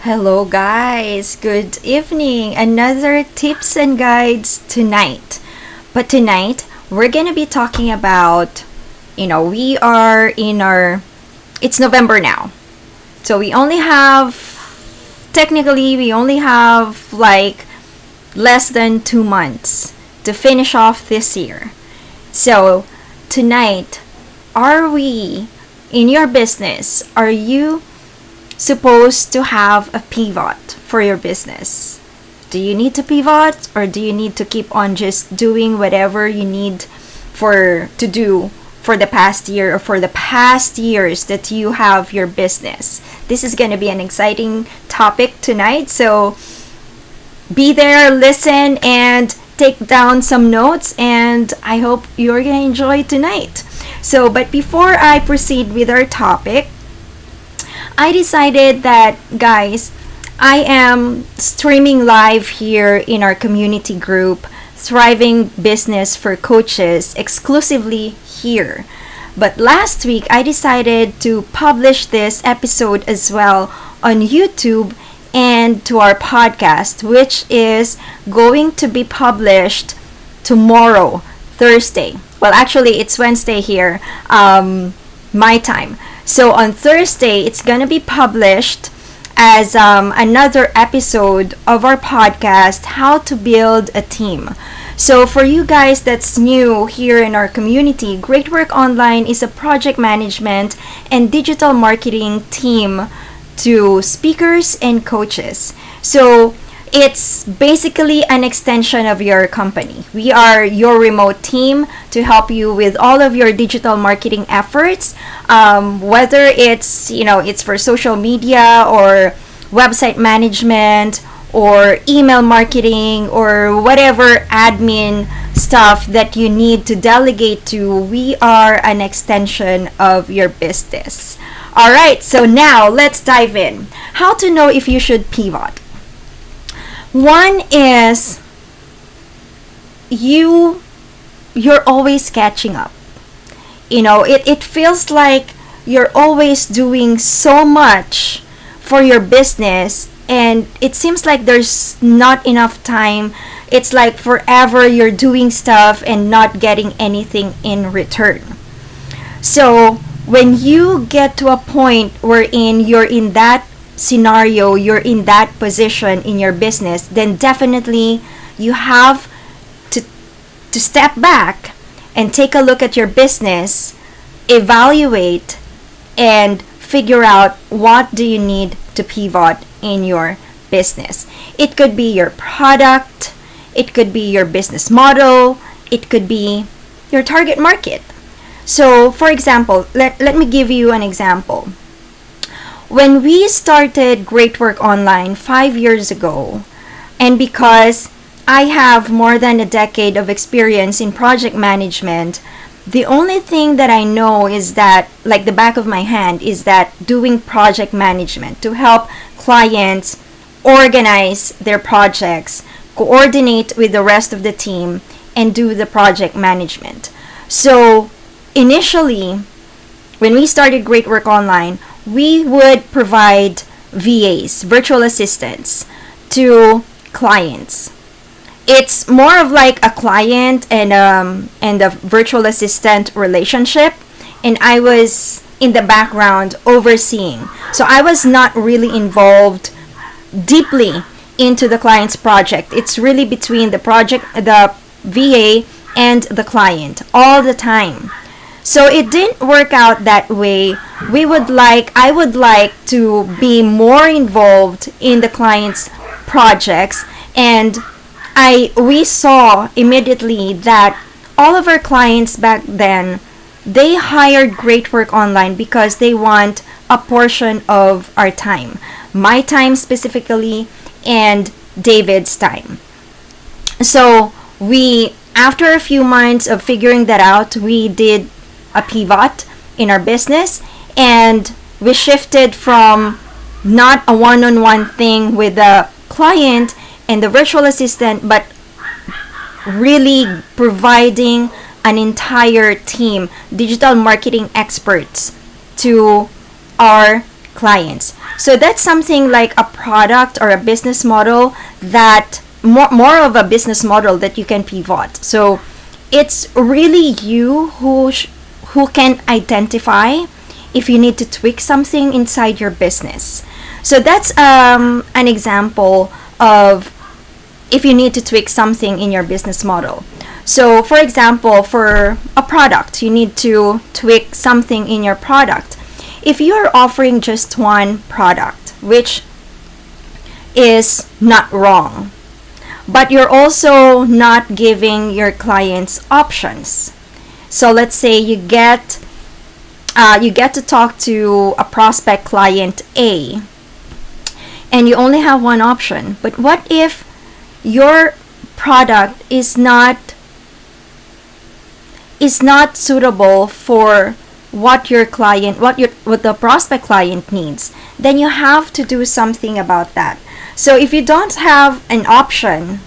Hello, guys. Good evening. Another tips and guides tonight. But tonight, we're going to be talking about, we are in it's November now. So we only have like less than 2 months to finish off this year. So, tonight, in your business, are you supposed to have a pivot for your business? Do you need to pivot, or do you need to keep on just doing whatever you need to do for the past year or for the past years that you have your business? This is going to be an exciting topic tonight, so be there, listen, and take down some notes, and I hope you're going to enjoy tonight. But before I proceed with our topic, I decided that, guys, I am streaming live here in our community group, Thriving Business for Coaches, exclusively here. But last week, I decided to publish this episode as well on YouTube and to our podcast, which is going to be published tomorrow, Thursday. Well, actually, it's Wednesday here, my time. So on Thursday, it's going to be published as another episode of our podcast, How to Build a Team. So for you guys that's new here in our community, Great Work Online is a project management and digital marketing team to speakers and coaches. So it's basically an extension of your company. We are your remote team to help you with all of your digital marketing efforts, whether it's for social media or website management or email marketing or whatever admin stuff that you need to delegate to. We are an extension of your business. All right, so now let's dive in. How to know if you should pivot. One is you're always catching up. It feels like you're always doing so much for your business, and it seems like there's not enough time. It's like forever you're doing stuff and not getting anything in return. So when you get to a point wherein you're in that scenario, you're in that position in your business, then definitely you have to step back and take a look at your business, evaluate, and figure out what do you need to pivot in your business. It could be your product, it could be your business model, it could be your target market. So for example, let me give you an example. When we started Great Work Online 5 years ago, and because I have more than a decade of experience in project management, the only thing that I know is that, like the back of my hand, is that doing project management to help clients organize their projects, coordinate with the rest of the team, and do the project management. So initially, when we started Great Work Online, we would provide VAs, virtual assistants, to clients. It's more of like a client and a virtual assistant relationship, and I was in the background overseeing. So I was not really involved deeply into the client's project. It's really between the VA and the client all the time. So it didn't work out that way. I would like to be more involved in the client's projects, and we saw immediately that all of our clients back then, they hired Great Work Online because they want a portion of our time. My time specifically, and David's time. So after a few months of figuring that out, we did a pivot in our business, and we shifted from not a one-on-one thing with the client and the virtual assistant, but really providing an entire team, digital marketing experts, to our clients. So that's something like a product or a business model that more of a business model that you can pivot. So it's really you who can identify if you need to tweak something inside your business. So that's an example of if you need to tweak something in your business model. So for example, for a product, you need to tweak something in your product. If you're offering just one product, which is not wrong, but you're also not giving your clients options. So let's say you get to talk to a prospect client A, and you only have one option. But what if your product is not suitable for what your client, what the prospect client needs? Then you have to do something about that. So if you don't have an option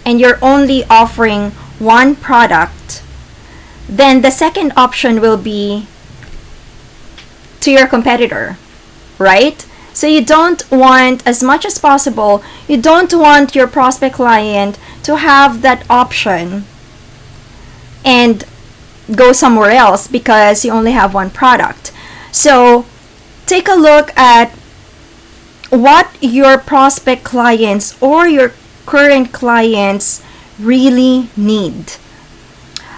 and you're only offering one product, then the second option will be to your competitor, right? So you don't want, as much as possible, you don't want your prospect client to have that option and go somewhere else because you only have one product. So take a look at what your prospect clients or your current clients really need.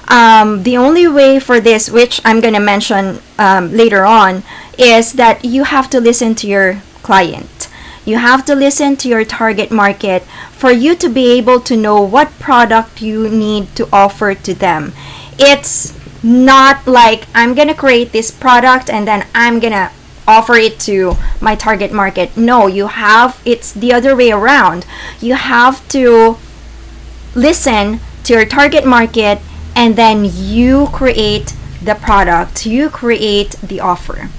The only way for this, which I'm going to mention later on, is that you have to listen to your client. You have to listen to your target market for you to be able to know what product you need to offer to them. It's not like I'm going to create this product and then I'm going to offer it to my target market. No, it's the other way around. You have to listen to your target market and then you create the product, you create the offer.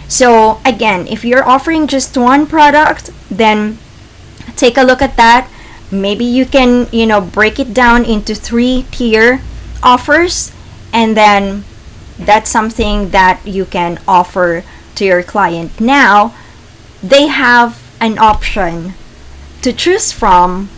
So again, if you're offering just one product, then take a look at that. Maybe you can, break it down into 3-tier offers, and then that's something that you can offer to your client. Now, they have an option to choose from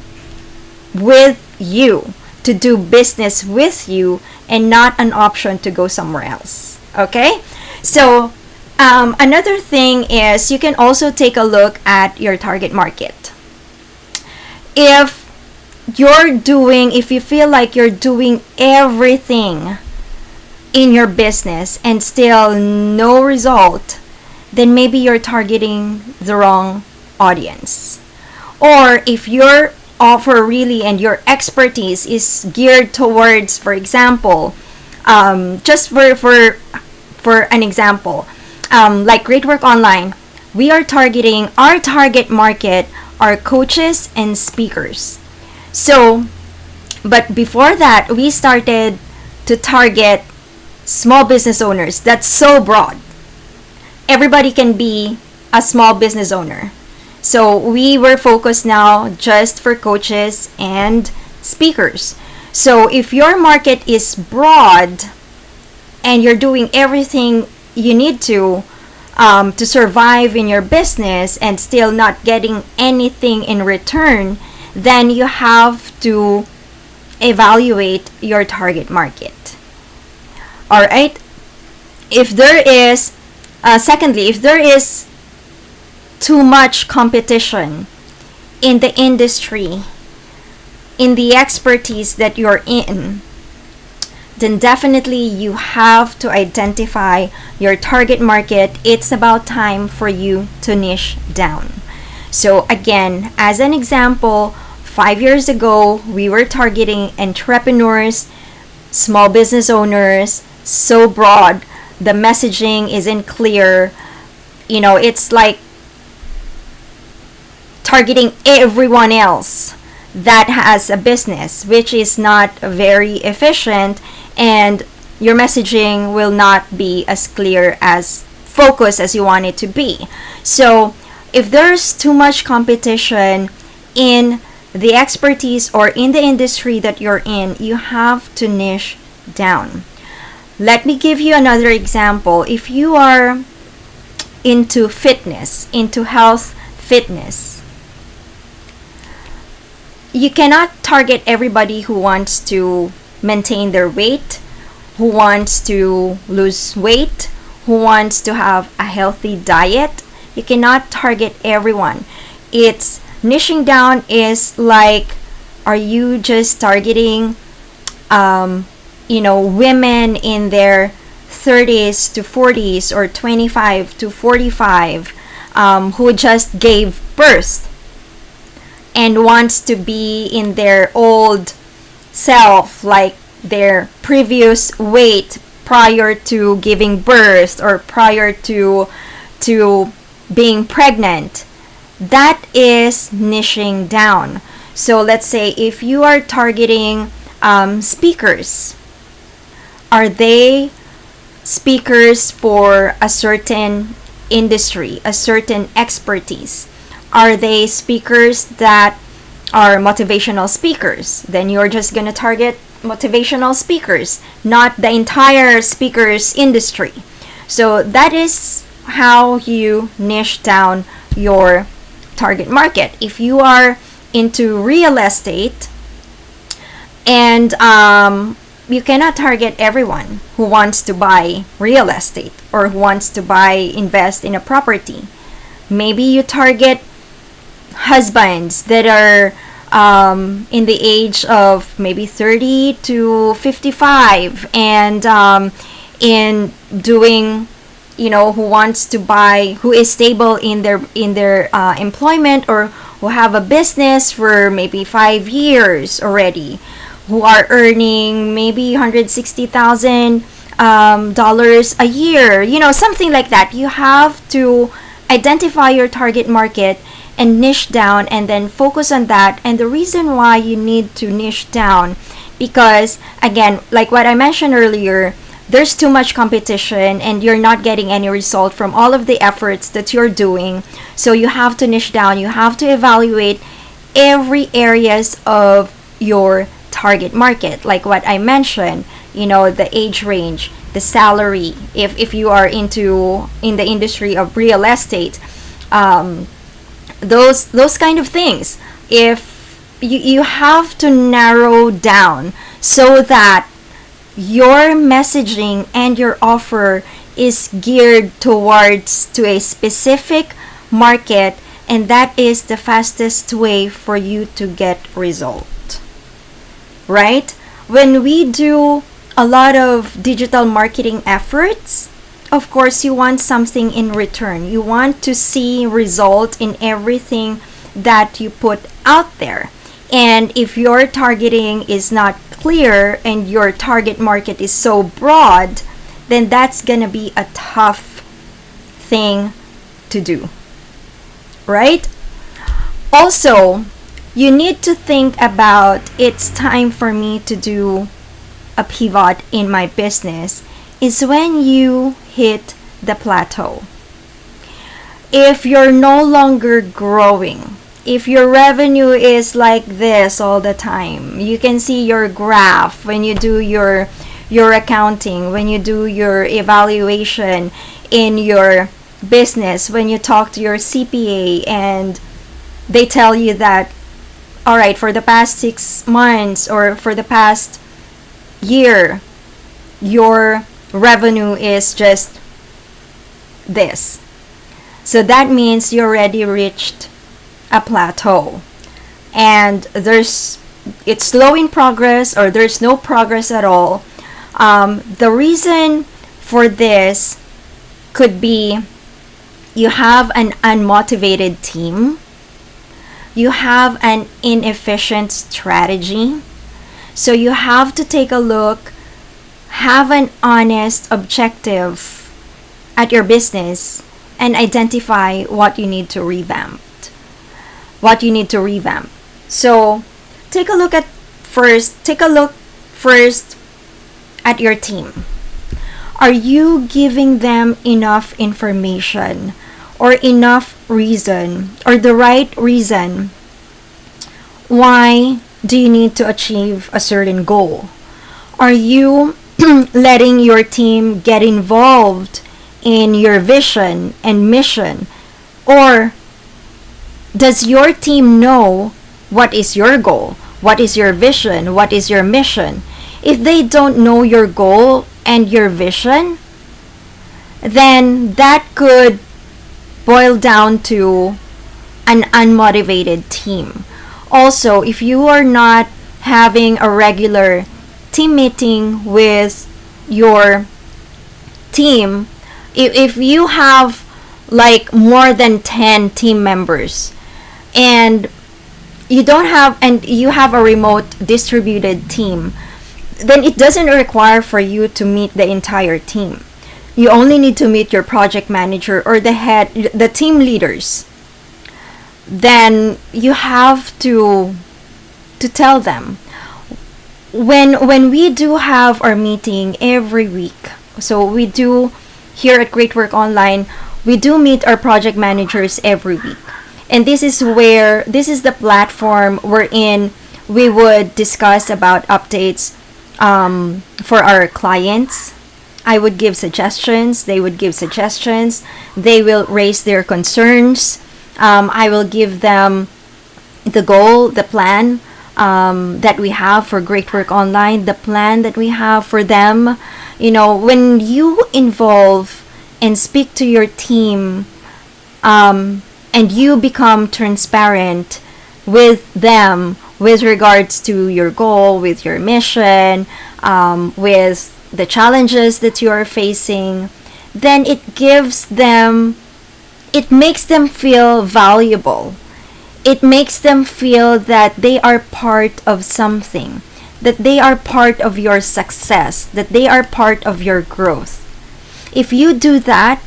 with you, to do business with you, and not an option to go somewhere else. Okay? So another thing is you can also take a look at your target market. If you feel like you're doing everything in your business and still no result, then maybe you're targeting the wrong audience. Or if your offer really and your expertise is geared towards, for example, just for an example, like Great Work Online, we are targeting, our target market are coaches and speakers. So, but before that, we started to target small business owners. That's so broad. Everybody can be a small business owner. So we were focused now just for coaches and speakers. So if your market is broad and you're doing everything you need to survive in your business and still not getting anything in return, then you have to evaluate your target market. All right. If there is, secondly, if there is too much competition in the industry, in the expertise that you're in, then definitely you have to identify your target market. It's about time for you to niche down. So again, as an example, 5 years ago, we were targeting entrepreneurs, small business owners, so broad. The messaging isn't clear. It's like targeting everyone else that has a business, which is not very efficient, and your messaging will not be as clear, as focused as you want it to be. So if there's too much competition in the expertise or in the industry that you're in, you have to niche down. Let me give you another example. If you are into fitness, into health fitness. You cannot target everybody who wants to maintain their weight, who wants to lose weight, who wants to have a healthy diet. You cannot target everyone. It's niching down is like, are you just targeting women in their 30s to 40s or 25 to 45 who just gave birth and wants to be in their old self, like their previous weight prior to giving birth or prior to being pregnant. That is niching down. So let's say if you are targeting speakers, are they speakers for a certain industry, a certain expertise? Are they speakers that are motivational speakers? Then you're just going to target motivational speakers, not the entire speakers industry. So that is how you niche down your target market. If you are into real estate, and you cannot target everyone who wants to buy real estate or who wants to invest in a property. Maybe you target husbands that are in the age of maybe 30 to 55 and in doing, who wants to buy, who is stable in their employment, or who have a business for maybe 5 years already, who are earning maybe $160,000 a year, something like that. You have to identify your target market and niche down and then focus on that. And the reason why you need to niche down, because again, like what I mentioned earlier, there's too much competition and you're not getting any result from all of the efforts that you're doing. So you have to niche down. You have to evaluate every areas of your target market, like what I mentioned, the age range, the salary, if you are in the industry of real estate, those kind of things. If you have to narrow down so that your messaging and your offer is geared towards to a specific market, and that is the fastest way for you to get result. Right? When we do a lot of digital marketing efforts, of course you want something in return. You want to see result in everything that you put out there. And if your targeting is not clear and your target market is so broad, then that's gonna be a tough thing to do. Right? Also, you need to think about, it's time for me to do a pivot in my business, is when you hit the plateau. If you're no longer growing, if your revenue is like this all the time, you can see your graph when you do your accounting, when you do your evaluation in your business, when you talk to your CPA and they tell you that, all right, for the past 6 months or for the past year, your revenue is just this. So that means you already reached a plateau. And it's slow in progress, or there's no progress at all. The reason for this could be you have an unmotivated team. You have an inefficient strategy. So you have to take a look, have an honest objective at your business, and identify what you need to revamp. So take a look first at your team. Are you giving them enough information or enough reason, or the right reason why do you need to achieve a certain goal? Are you letting your team get involved in your vision and mission? Or does your team know what is your goal? What is your vision? What is your mission? If they don't know your goal and your vision, then that could boil down to an unmotivated team. Also, if you are not having a regular team meeting with your team, if you have like more than 10 team members and you have a remote distributed team, then it doesn't require for you to meet the entire team. You only need to meet your project manager or the team leaders. Then you have to tell them. When we do have our meeting every week, so we do here at Great Work Online, we do meet our project managers every week. And this is the platform wherein we would discuss about updates for our clients. I would give suggestions, they would give suggestions, they will raise their concerns. I will give them the goal, the plan that we have for Great Work Online, the plan that we have for them. When you involve and speak to your team, and you become transparent with them with regards to your goal, with your mission, with the challenges that you are facing, then it makes them feel valuable. It makes them feel that they are part of something, that they are part of your success, that they are part of your growth. If you do that,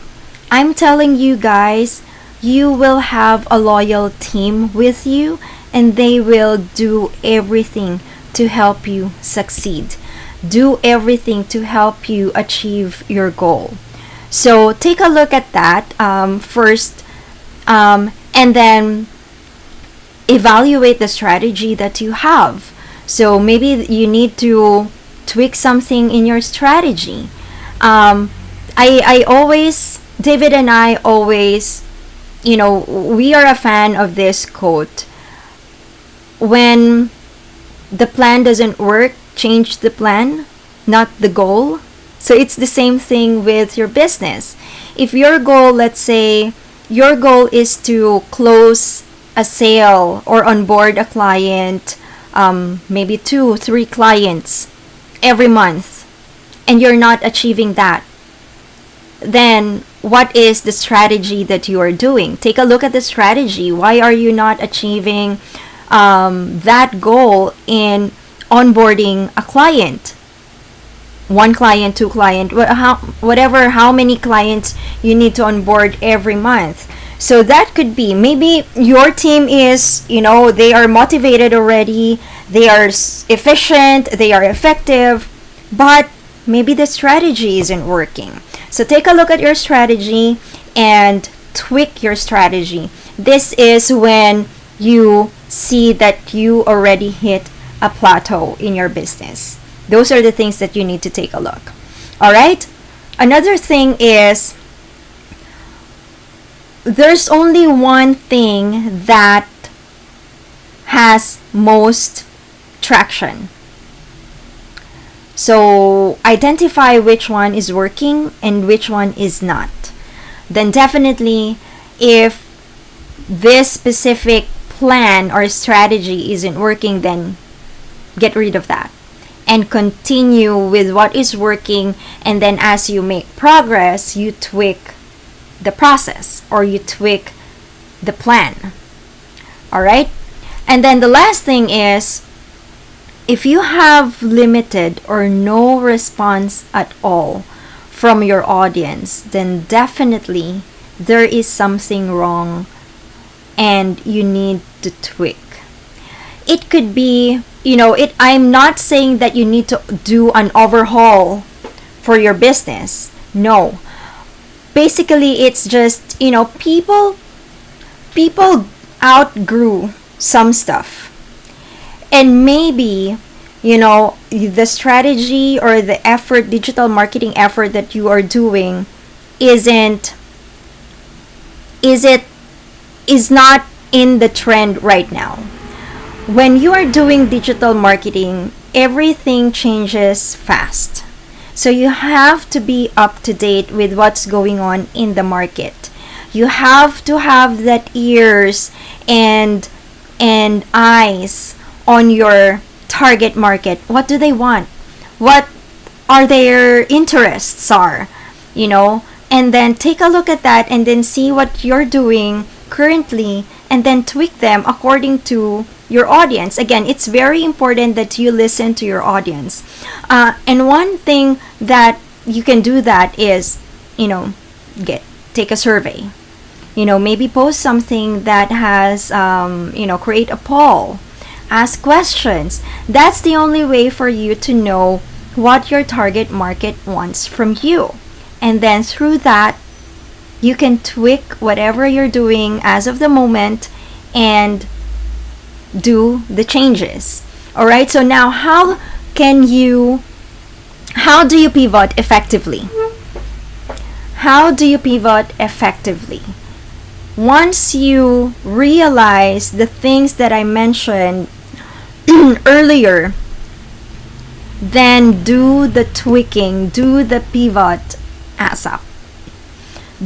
I'm telling you guys, you will have a loyal team with you and they will do everything to help you succeed. Do everything to help you achieve your goal. So take a look at that first, and then evaluate the strategy that you have. So maybe you need to tweak something in your strategy. David and I always, we are a fan of this quote. When the plan doesn't work, change the plan, not the goal. So it's the same thing with your business. If your goal, let's say, your goal is to close a sale or onboard a client, maybe 2-3 clients every month, and you're not achieving that, then what is the strategy that you are doing? Take a look at the strategy. Why are you not achieving that goal in onboarding a client? 1 client, 2 client, how many clients you need to onboard every month. So that could be, maybe your team is, they are motivated already, they are efficient, they are effective, but maybe the strategy isn't working. So take a look at your strategy and tweak your strategy. This is when you see that you already hit a plateau in your business. Those are the things that you need to take a look. All right? Another thing is, there's only one thing that has most traction. So identify which one is working and which one is not. Then definitely, if this specific plan or strategy isn't working, then get rid of that and continue with what is working. And then as you make progress, you tweak the process or you tweak the plan. All right? And then the last thing is, if you have limited or no response at all from your audience, then definitely there is something wrong and you need to tweak. It could be, I'm not saying that you need to do an overhaul for your business. No. Basically, it's just, people outgrew some stuff. And maybe, the strategy or the effort, digital marketing effort that you are doing isn't is it is not in the trend right now. When you are doing digital marketing, everything changes fast. So you have to be up to date with what's going on in the market. You have to have that ears and eyes on your target market. What do they want? What are their interests are, you know? And then take a look at that and then see what you're doing currently and then tweak them according to your audience. Again, it's very important that you listen to your audience. And one thing that you can do that is, you know, take a survey. You know, maybe post something that has, create a poll, ask questions. That's the only way for you to know what your target market wants from you. And then through that, you can tweak whatever you're doing as of the moment and do the changes. All right, so now how do you pivot effectively? How do you pivot effectively? Once you realize the things that I mentioned earlier, then do the tweaking, do the pivot ASAP.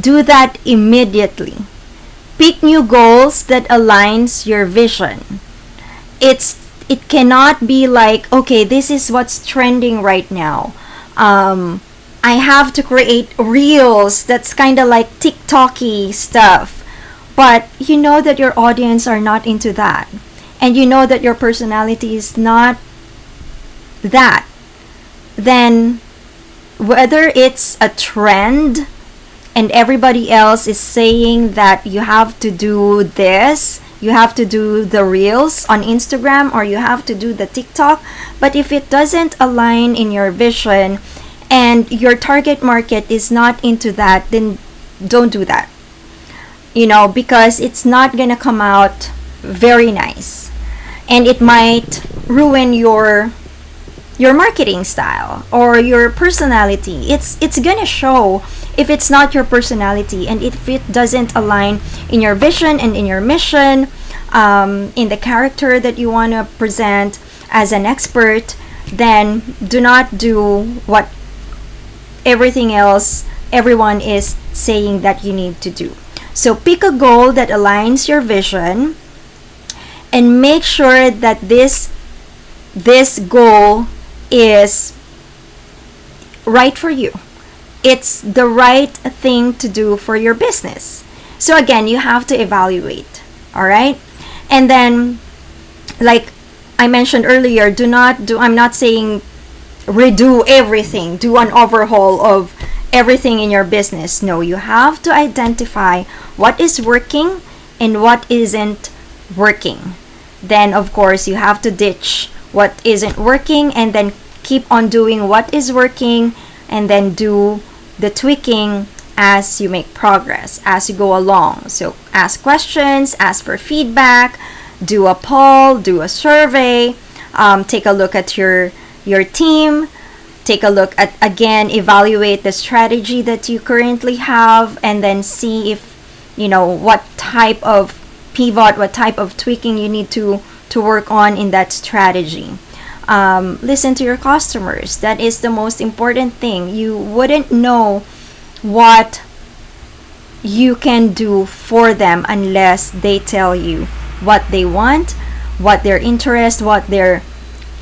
Do that immediately. Pick new goals that aligns your vision. It cannot be like, okay, this is what's trending right now. I have to create reels that's kind of like TikTok-y stuff. But you know that your audience are not into that. And you know that your personality is not that. Then whether it's a trend and everybody else is saying that you have to do this, you have to do the reels on Instagram or you have to do the TikTok, but if it doesn't align in your vision and your target market is not into that, then don't do that. You know, because it's not gonna come out very nice and it might ruin your marketing style or your personality. It's gonna show if it's not your personality and if it doesn't align in your vision and in your mission, in the character that you want to present as an expert. Then do not do what everyone is saying that you need to do. So pick a goal that aligns your vision and make sure that this goal is right for you. It's the right thing to do for your business. So again, you have to evaluate. All right? And then, like I mentioned earlier, I'm not saying redo everything, do an overhaul of everything in your business. No, you have to identify what is working and what isn't working. Then of course you have to ditch what isn't working and then keep on doing what is working and then do the tweaking as you make progress, as you go along. So ask questions, ask for feedback, do a poll, do a survey, take a look at your team, take a look at, again, evaluate the strategy that you currently have, and then see if, what type of pivot, what type of tweaking you need to work on in that strategy. Listen to your customers. That is the most important thing. You wouldn't know what you can do for them unless they tell you what they want, what their interests, what their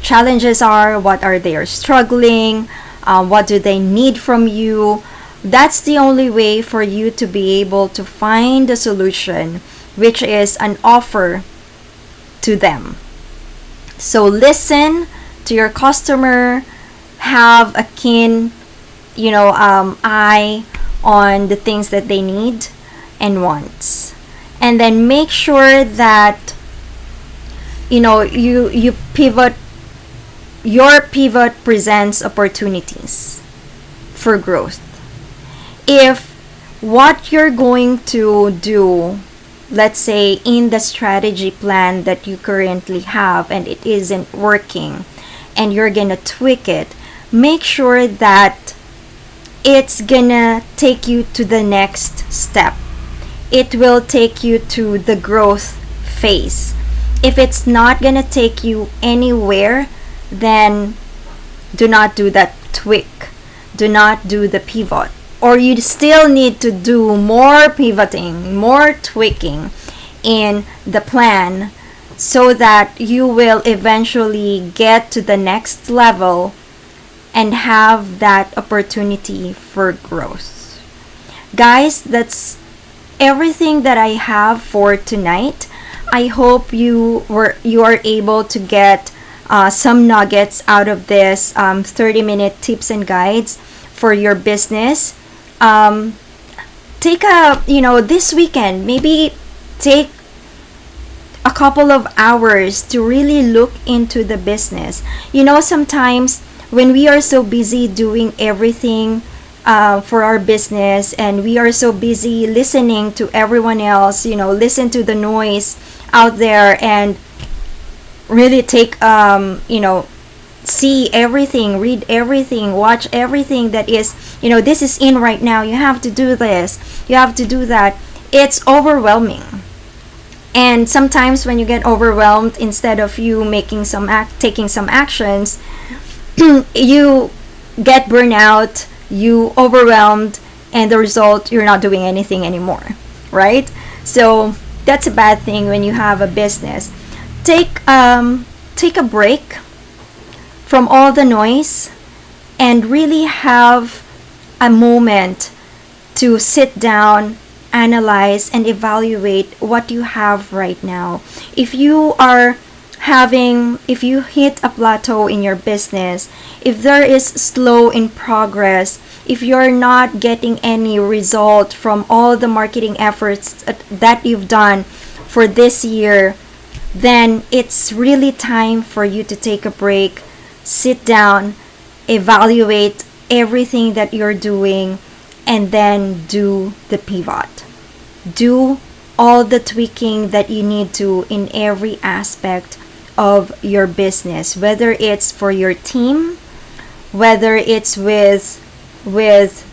challenges are, what are they struggling, what do they need from you. That's the only way for you to be able to find a solution, which is an offer to them. So listen to your customer, have a keen eye on the things that they need and wants, and then make sure that you pivot. Your pivot presents opportunities for growth. If what you're going to do, let's say in the strategy plan that you currently have, and it isn't working and you're gonna tweak it, make sure that it's gonna take you to the next step. It will take you to the growth phase. If it's not gonna take you anywhere, then do not do that tweak. Do not do the pivot. Or you still need to do more pivoting, more tweaking in the plan so that you will eventually get to the next level and have that opportunity for growth. Guys, that's everything that I have for tonight. I hope you are able to get some nuggets out of this 30-minute tips and guides for your business. Take this weekend, maybe take a couple of hours to really look into the business. Sometimes when we are so busy doing everything for our business, and we are so busy listening to everyone else, listen to the noise out there, and really take see everything, read everything, watch everything that is, this is in right now, you have to do this, you have to do that. It's overwhelming. And sometimes when you get overwhelmed, instead of you taking some actions, you get burnout, you overwhelmed, and the result, you're not doing anything anymore, right? So that's a bad thing when you have a business. Take a break from all the noise and really have a moment to sit down, analyze, and evaluate what you have right now. If you hit a plateau in your business, if there is slow in progress, if you're not getting any result from all the marketing efforts that you've done for this year, then it's really time for you to take a break, sit down, evaluate everything that you're doing, and then do the pivot. Do all the tweaking that you need to in every aspect of your business, whether it's for your team, whether it's with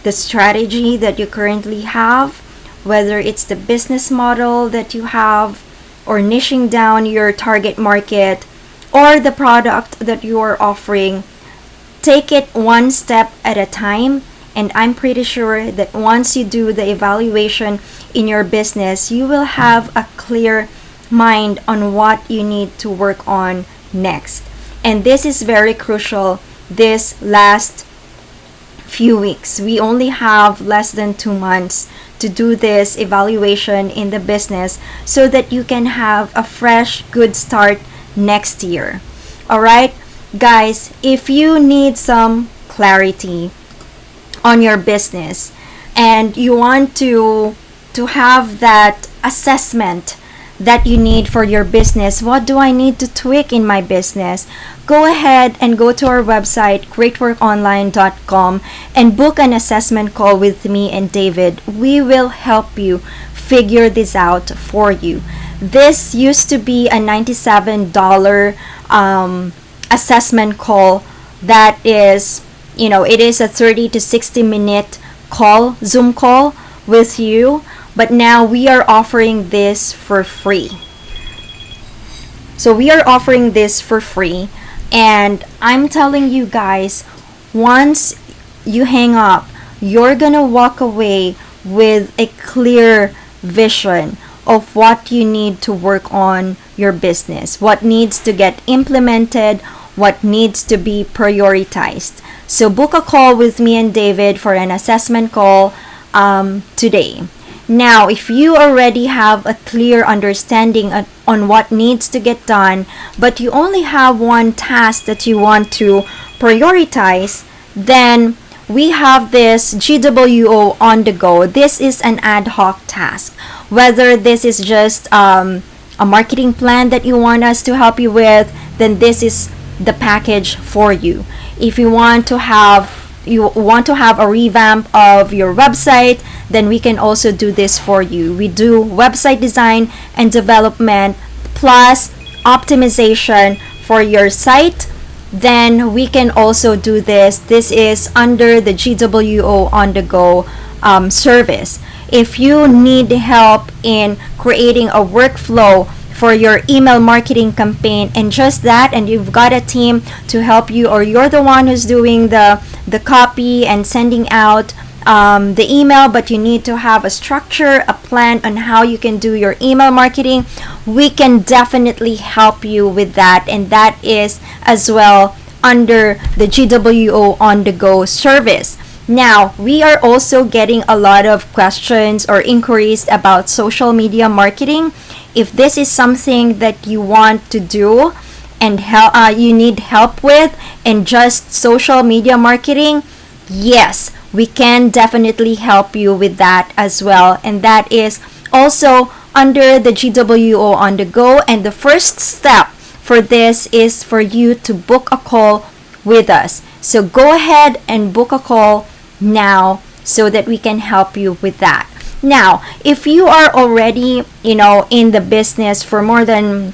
the strategy that you currently have, whether it's the business model that you have, or niching down your target market, or the product that you are offering. Take it one step at a time, and I'm pretty sure that once you do the evaluation in your business, you will have a clear mind on what you need to work on next. And this is very crucial this last few weeks. We only have less than 2 months to do this evaluation in the business so that you can have a fresh, good start next year. Alright, guys, if you need some clarity on your business and you want to have that assessment that you need for your business, what do I need to tweak in my business? Go ahead and go to our website, greatworkonline.com, and book an assessment call with me and David. We will help you figure this out for you. This used to be a $97 assessment call that is, it is a 30 to 60 minute call, Zoom call with you, but now we are offering this for free. So we are offering this for free, and I'm telling you guys, once you hang up, you're gonna walk away with a clear vision of what you need to work on your business, what needs to get implemented, what needs to be prioritized. So book a call with me and David for an assessment call today. Now, if you already have a clear understanding on what needs to get done, but you only have one task that you want to prioritize, then we have this GWO on the go. This is an ad hoc task. Whether this is just a marketing plan that you want us to help you with, then this is the package for you. If you want to have a revamp of your website, then we can also do this for you. We do website design and development plus optimization for your site, then we can also do this. This is under the GWO on the go service. If you need help in creating a workflow for your email marketing campaign and just that, and you've got a team to help you, or you're the one who's doing the copy and sending out the email, but you need to have a structure, a plan on how you can do your email marketing, we can definitely help you with that. And that is as well under the GWO on the go service. Now, we are also getting a lot of questions or inquiries about social media marketing. If this is something that you want to do and you need help with, and just social media marketing, yes, we can definitely help you with that as well. And that is also under the GWO on the go. And the first step for this is for you to book a call with us. So go ahead and book a call now so that we can help you with that. Now, if you are already, in the business for more than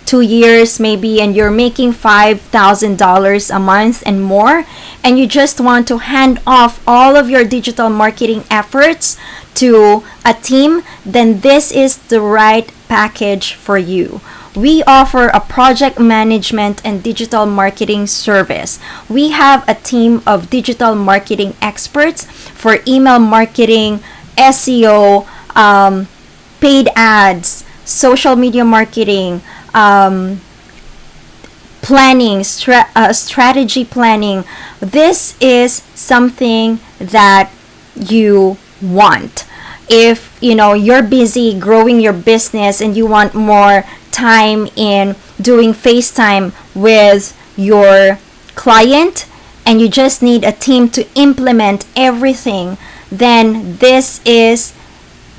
2 years maybe, and you're making $5,000 a month and more, and you just want to hand off all of your digital marketing efforts to a team, then this is the right package for you. We offer a project management and digital marketing service. We have a team of digital marketing experts for email marketing, SEO, paid ads, social media marketing, planning, strategy planning. This is something that you want. If you're busy growing your business and you want more time in doing FaceTime with your client, and you just need a team to implement everything, then this is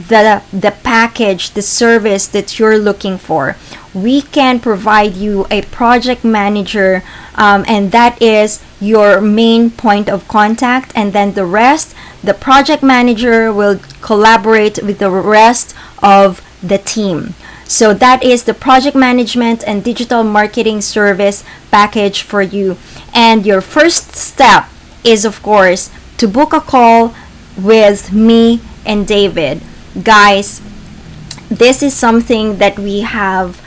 the package, the service that you're looking for. We can provide you a project manager, and that is your main point of contact, and then the rest, the project manager will collaborate with the rest of the team. So that is the project management and digital marketing service package for you. And your first step is, of course, to book a call with me and David. Guys, this is something that we have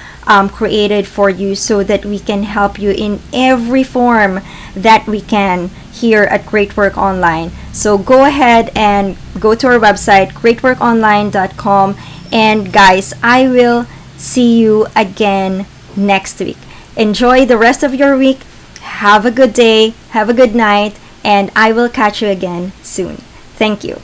created for you so that we can help you in every form that we can here at Great Work Online. So go ahead and go to our website, greatworkonline.com. And guys, I will see you again next week. Enjoy the rest of your week. Have a good day. Have a good night. And I will catch you again soon. Thank you.